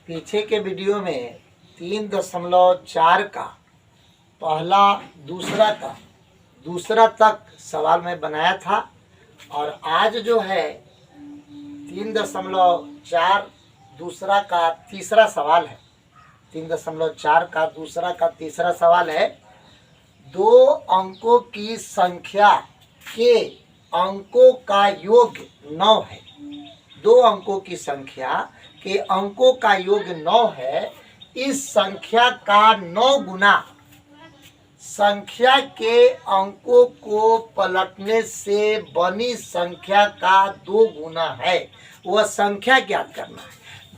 पीछे के वीडियो में 3.4 का पहला दूसरा तक सवाल मैं बनाया था और आज जो है 3.4 दूसरा का तीसरा सवाल है। 3.4 का दूसरा का तीसरा सवाल है। 2 अंकों की संख्या के अंकों का योग 9 है। 2 अंकों की संख्या के अंकों का योग 9 है। इस संख्या का 9 गुना संख्या के अंकों को पलटने से बनी संख्या का 2 गुना है। वह संख्या ज्ञात करना है।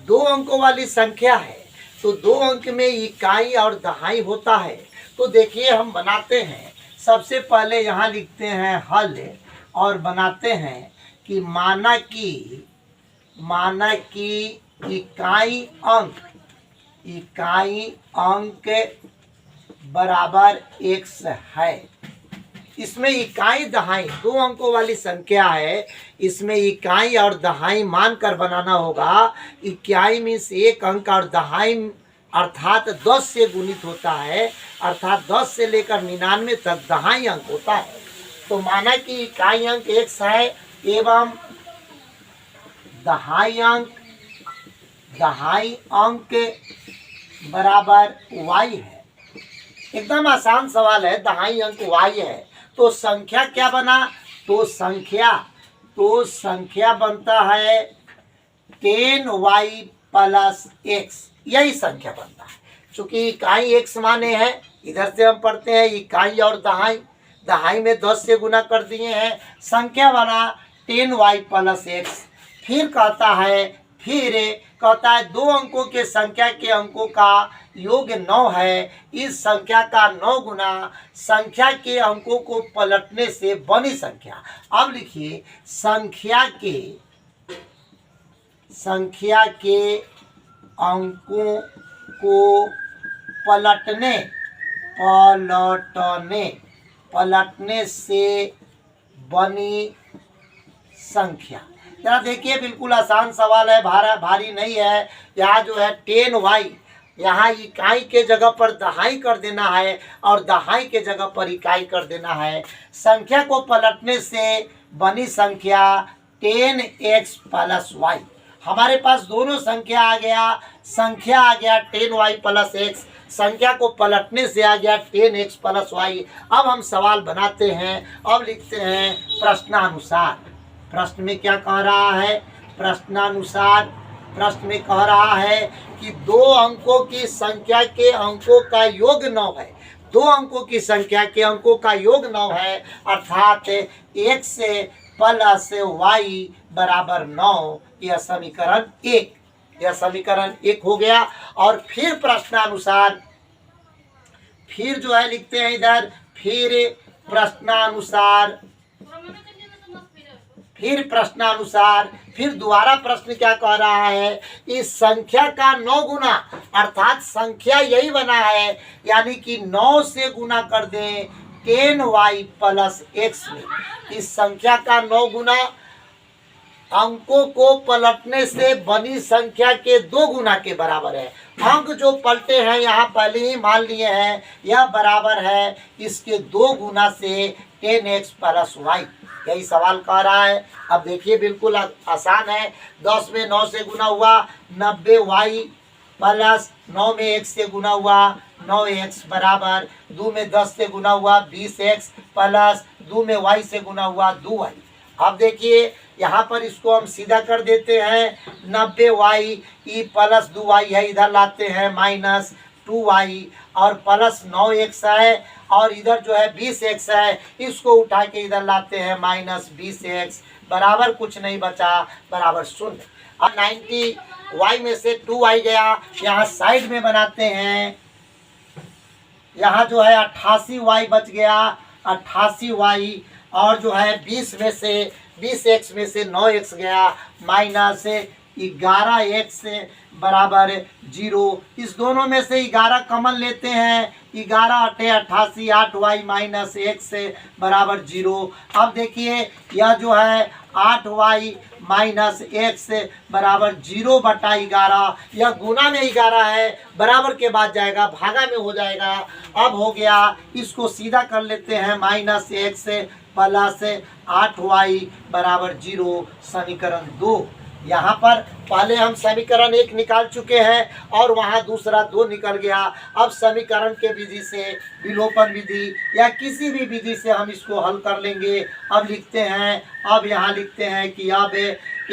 2 अंकों वाली संख्या है तो 2 अंक में इकाई और दहाई होता है। तो देखिए हम बनाते हैं। सबसे पहले यहाँ लिखते हैं हल और बनाते हैं कि माना कि इकाई अंक बराबर x है। इसमें इकाई दहाई 2 अंकों वाली संख्या है। इसमें इकाई और दहाई मानकर बनाना होगा। इकाई मीन्स 1 अंक और दहाई अर्थात 10 से गुणित होता है, अर्थात 10 से लेकर 99 तक दहाई अंक होता है। तो माना कि इकाई अंक x है एवं दहाई अंक बराबर y है। एकदम आसान सवाल है। दहाई अंक y है तो संख्या क्या बना? तो संख्या बनता है 10y प्लस x। यही संख्या बनता है। चूंकि इकाई x माने हैं, इधर से हम पढ़ते हैं इकाई और दहाई में 10 से गुना कर दिए हैं। संख्या बना 10y प्लस x। फिर कहता है 2 अंकों के संख्या के अंकों का योग 9 है। इस संख्या का 9 गुना संख्या के अंकों को पलटने से बनी संख्या। अब लिखिए संख्या के अंकों को पलटने से बनी संख्या। जरा देखिए बिल्कुल आसान सवाल है, भारी नहीं है। यहाँ जो है 10y, यहाँ इकाई के जगह पर दहाई कर देना है और दहाई के जगह पर इकाई कर देना है। संख्या को पलटने से बनी संख्या 10x प्लस y। हमारे पास दोनों संख्या आ गया 10y प्लस x। संख्या को पलटने से आ गया 10x प्लस y। अब हम सवाल बनाते हैं। अब लिखते हैं प्रश्नानुसार। प्रश्न में क्या कह रहा है? प्रश्न में कह रहा है कि 2 अंकों की संख्या के अंकों का योग 9 है। 2 अंकों की संख्या के अंकों का योग 9 है, अर्थात x प्लस y बराबर 9। यह समीकरण 1 हो गया। और फिर प्रश्नानुसार फिर जो है लिखते हैं इधर फिर दोबारा प्रश्न क्या कह रहा है? इस संख्या का 9 गुना, अर्थात संख्या यही बना है, यानी कि 9 से गुना कर दें 10y प्लस x में। इस संख्या का 9 गुना अंकों को पलटने से बनी संख्या के 2 गुना के बराबर है। अंक जो पलटे हैं यहाँ पहले ही मान लिए हैं, यह बराबर है इसके 2 गुना से 10x प्लस y। यही सवाल कह रहा है। अब देखिए बिल्कुल आसान है। 10 में 9 से गुना हुआ 90y प्लस 9 में x से गुना हुआ 9x बराबर 2 में 10 से गुना हुआ 20x प्लस 2 में y से गुना हुआ 2y। अब देखिए यहाँ पर इसको हम सीधा कर देते हैं। 90y प्लस 2y है, इधर लाते हैं माइनस 2y और प्लस 9x है और इधर जो है 20x है, इसको उठा के इधर लाते हैं माइनस 20x बराबर कुछ नहीं बचा, बराबर 0। अब 90y में से 2y गया, यहाँ साइड में बनाते हैं। यहाँ जो है 88y बच गया, 88y और जो है 20x में से 9x गया माइनस 11x बराबर 0। इस दोनों में से 11 कॉमन लेते हैं, 11 अठे 88, 8y माइनस x बराबर 0। अब देखिए यह जो है 8y माइनस एक्स बराबर 0/11, यह गुना में 11 है, बराबर के बाद जाएगा भागा में हो जाएगा। अब हो गया, इसको सीधा कर लेते हैं, माइनस एक्स प्लस 8y बराबर 0, समीकरण 2। यहाँ पर पहले हम समीकरण 1 निकाल चुके हैं और वहाँ दूसरा 2 निकल गया। अब समीकरण के विधि से, विलोपन विधि या किसी भी विधि से हम इसको हल कर लेंगे। अब लिखते हैं, अब यहाँ लिखते हैं कि अब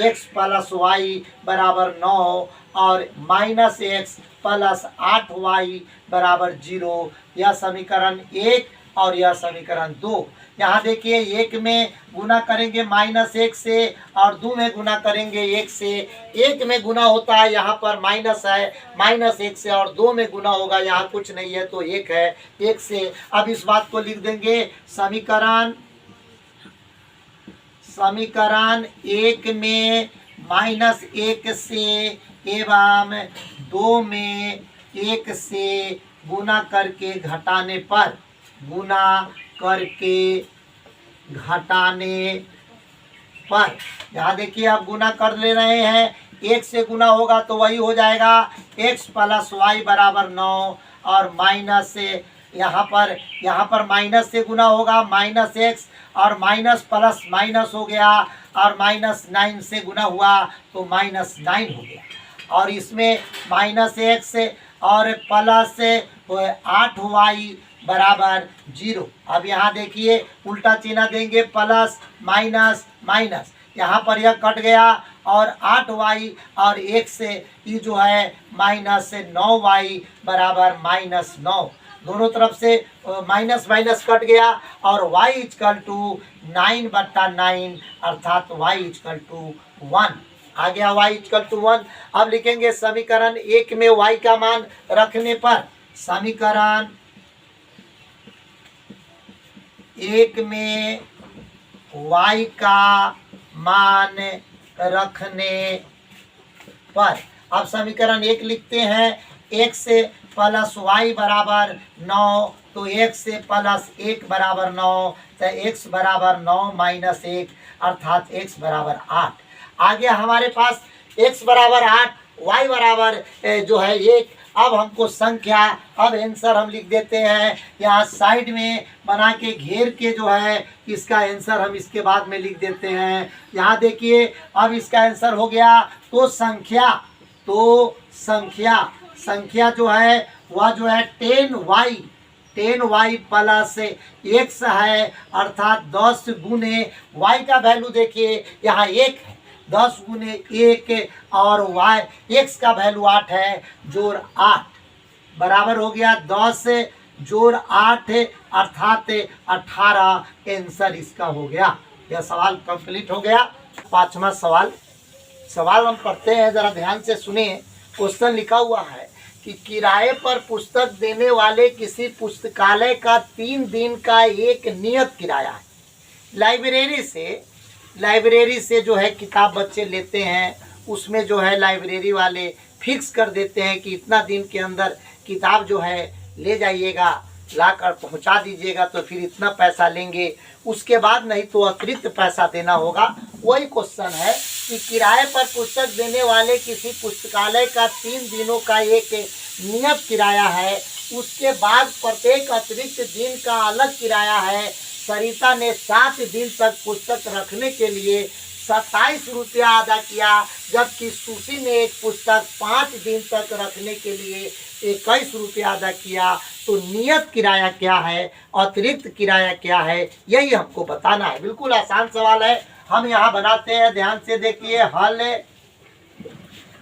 x प्लस वाई बराबर 9 और माइनस एक्स प्लस 8y बराबर 0, यह समीकरण 1 और यह समीकरण 2। यहाँ देखिए 1 में गुना करेंगे माइनस 1 से और 2 में गुना करेंगे 1 से। 1 में गुना होता है, यहाँ पर माइनस है, माइनस 1 से, और 2 में गुना होगा, यहाँ कुछ नहीं है तो 1 है, 1 से। अब इस बात को लिख देंगे, समीकरण 1 में माइनस 1 से एवं 2 में 1 से गुना करके घटाने पर, गुना करके घटाने पर, यहाँ देखिए आप गुना कर ले रहे हैं, 1 से गुना होगा तो वही हो जाएगा x प्लस वाई बराबर 9 और माइनस से, यहाँ पर माइनस से गुना होगा, माइनस एक्स और माइनस प्लस माइनस हो गया और माइनस 9 से गुना हुआ तो माइनस 9 हो गया। और इसमें माइनस एक्स और प्लस 8y बराबर 0। अब यहाँ देखिए उल्टा चिन्ह देंगे, प्लस माइनस माइनस, यहाँ पर यह कट गया और 8y और 1 से ये जो है माइनस 9y बराबर माइनस 9, दोनों तरफ से माइनस माइनस कट गया और y इक्वल टू 9/9 अर्थात y इक्वल टू 1 आ गया, y इक्वल टू 1। अब लिखेंगे समीकरण 1 में y का मान रखने पर, समीकरण 1 में y का मान रखने पर, अब समीकरण 1 लिखते हैं, x प्लस वाई बराबर 9 तो x प्लस 1 बराबर 9, तो x बराबर 9 माइनस 1 अर्थात x बराबर 8। आ गया हमारे पास x बराबर 8, y बराबर जो है 1। अब हमको संख्या, अब आंसर हम लिख देते हैं, यहाँ साइड में बना के घेर के जो है इसका आंसर हम इसके बाद में लिख देते हैं। यहाँ देखिए अब इसका आंसर हो गया, तो संख्या जो है वह जो है 10y प्लस x है, अर्थात 10 गुने y का वैल्यू देखिए यहाँ 1 है, 10 गुने 1 और y x का वैल्यू 8 है, जोड़ 8 बराबर हो गया 10 जोड़ 8 अर्थात 18, आंसर इसका हो गया। यह सवाल कंप्लीट हो गया। 5वां सवाल हम पढ़ते हैं, जरा ध्यान से सुनिए। क्वेश्चन लिखा हुआ है कि किराए पर पुस्तक देने वाले किसी पुस्तकालय का 3 दिन का एक नियत किराया है। लाइब्रेरी से जो है किताब बच्चे लेते हैं, उसमें जो है लाइब्रेरी वाले फिक्स कर देते हैं कि इतना दिन के अंदर किताब जो है ले जाइएगा, लाकर पहुंचा दीजिएगा तो फिर इतना पैसा लेंगे, उसके बाद नहीं तो अतिरिक्त पैसा देना होगा। वही क्वेश्चन है कि किराए पर पुस्तक देने वाले किसी पुस्तकालय का 3 दिनों का एक नियत किराया है, उसके बाद प्रत्येक अतिरिक्त दिन का अलग किराया है। सरिता ने 7 दिन तक पुस्तक रखने के लिए 27 रुपया अदा किया, जबकि सुशी ने एक पुस्तक 5 दिन तक रखने के लिए 21 रुपया अदा किया। तो नियत किराया क्या है, अतिरिक्त किराया क्या है, यही हमको बताना है। बिल्कुल आसान सवाल है, हम यहाँ बनाते हैं, ध्यान से देखिए। हल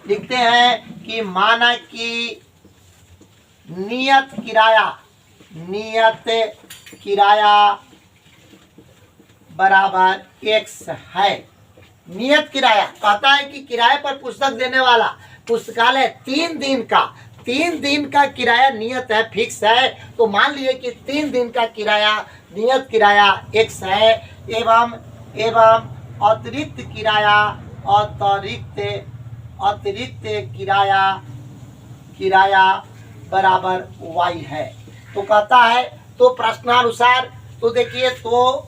लिखते हैं कि माना कि नियत किराया बराबर x है। नियत किराया कहता है कि किराए पर पुस्तक देने वाला पुस्तकालय 3 दिन का किराया नियत है, फिक्स है। तो मान लीजिए कि 3 दिन का किराया, नियत किराया x है, एवं अतिरिक्त अतिरिक्त किराया किराया बराबर y है। तो कहता है, तो प्रश्नानुसार, तो देखिए, तो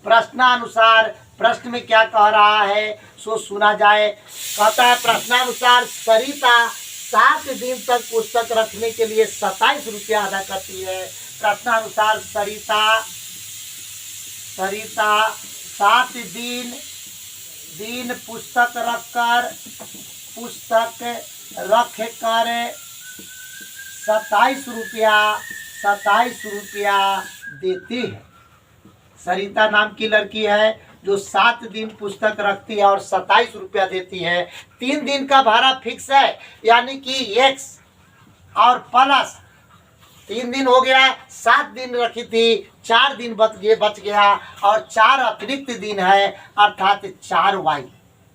प्रश्नानुसार प्रश्न में क्या कह रहा है सो सुना जाए। कहता है प्रश्नानुसार सरिता 7 दिन तक पुस्तक रखने के लिए 27 रुपया अदा करती है। प्रश्नानुसार सरिता 7 दिन पुस्तक रख कर 27 रुपया देती है। सरिता नाम की लड़की है जो 7 दिन पुस्तक रखती है और 27 रुपया देती है। 3 दिन का भाड़ा फिक्स है, यानी कि x और प्लस 3 दिन हो गया, 7 दिन रखी थी, 4 दिन बच गया और 4 अतिरिक्त दिन है, अर्थात 4y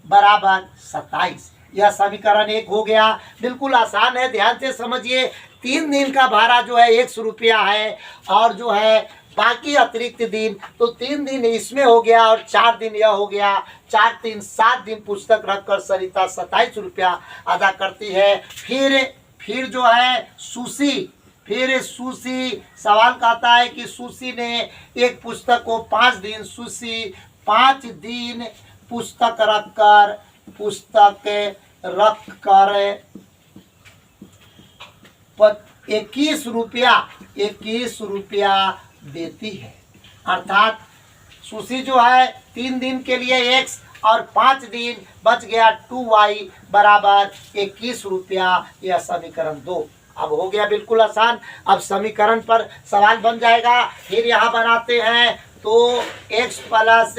बराबर 27। यह समीकरण 1 हो गया। बिल्कुल आसान है, ध्यान से समझिए। 3 दिन का भाड़ा जो है 100 रुपया है और जो है बाकी अतिरिक्त दिन, तो 3 दिन इसमें हो गया और 4 दिन यह हो गया। 4 3 7 दिन पुस्तक रखकर सरिता 27 रुपया अदा करती है। फिर जो है सुशी सवाल कहता है कि सुशी ने एक पुस्तक को 5 दिन, सुशी 5 दिन पुस्तक रखकर 21 रुपया देती है। अर्थात सुशी जो है 3 दिन के लिए x और 5 दिन बच गया 2y बराबर 21 रुपया। यह समीकरण 2 अब हो गया बिल्कुल आसान। अब समीकरण पर सवाल बन जाएगा। फिर यहाँ बनाते हैं, तो x प्लस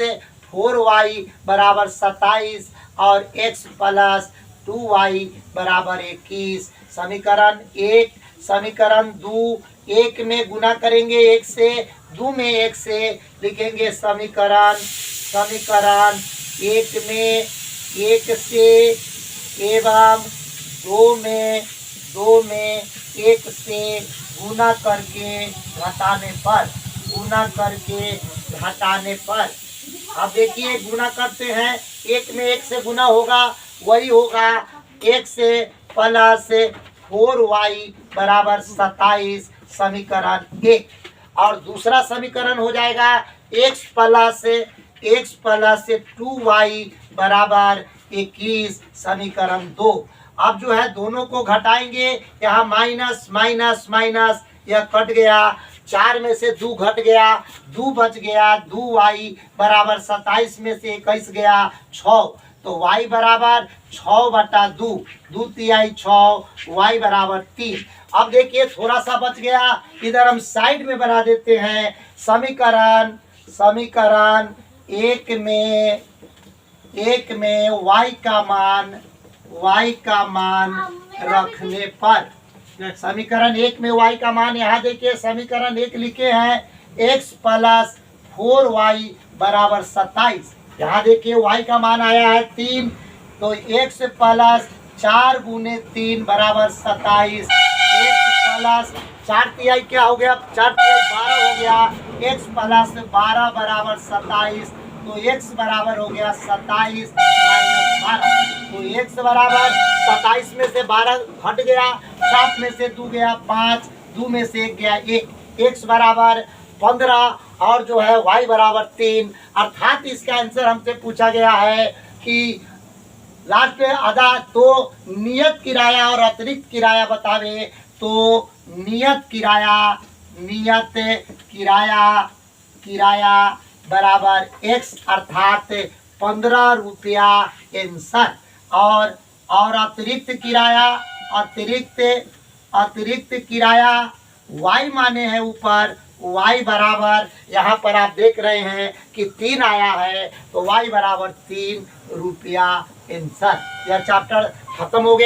4y बराबर 27 और x प्लस 2y बराबर 21। समीकरण 1, समीकरण 2, 1 में गुना करेंगे 1 से, 2 में 1 से लिखेंगे समीकरण 1 में 1 से एवं 2 में 1 से गुना करके घटाने पर अब देखिए गुना करते हैं, 1 में 1 से गुना होगा, वही होगा x से प्लस 4y बराबर 27। समीकरण 1 और दूसरा समीकरण हो जाएगा x प्लस 2y बराबर 21। समीकरण 2 अब जो है दोनों को घटाएंगे, यहाँ माइनस माइनस माइनस यह कट गया, 4 में से 2 घट गया, 2 बच गया, 2y बराबर 27 में से 21 गया 6, तो y बराबर 6/2, 2 तिहाई 6, y बराबर 3। अब देखिए थोड़ा सा बच गया, इधर हम साइड में बना देते हैं। समीकरण 1 में y का मान रखने पर, समीकरण 1 में y का मान यहाँ देखिए समीकरण 1 लिखे हैं x प्लस 4y बराबर 27। यहाँ देखिए y का मान आया है 3, तो x प्लस 4 गुने 3 बराबर 27। x प्लस 4 तिहाई क्या हो गया, 4 तिहाई 12 हो गया, x प्लस 12 बराबर 27, तो x बराबर हो गया 27 माइनस 12, तो x बराबर 27 में से 12 हट गया, 7 में से 2 गया 5, 2 में से 1 गया 1, x बराबर 15 और जो है y बराबर 3। अर्थात इसका आंसर हमसे पूछा गया है कि लास्ट में आधा, तो नियत किराया और अतिरिक्त किराया बतावे। तो नियत किराया बराबर x अर्थात 15 रुपया आंसर, और अतिरिक्त किराया y माने हैं ऊपर, y बराबर यहाँ पर आप देख रहे हैं कि 3 आया है, तो y बराबर 3 रुपया आंसर। यह चैप्टर खत्म हो गया।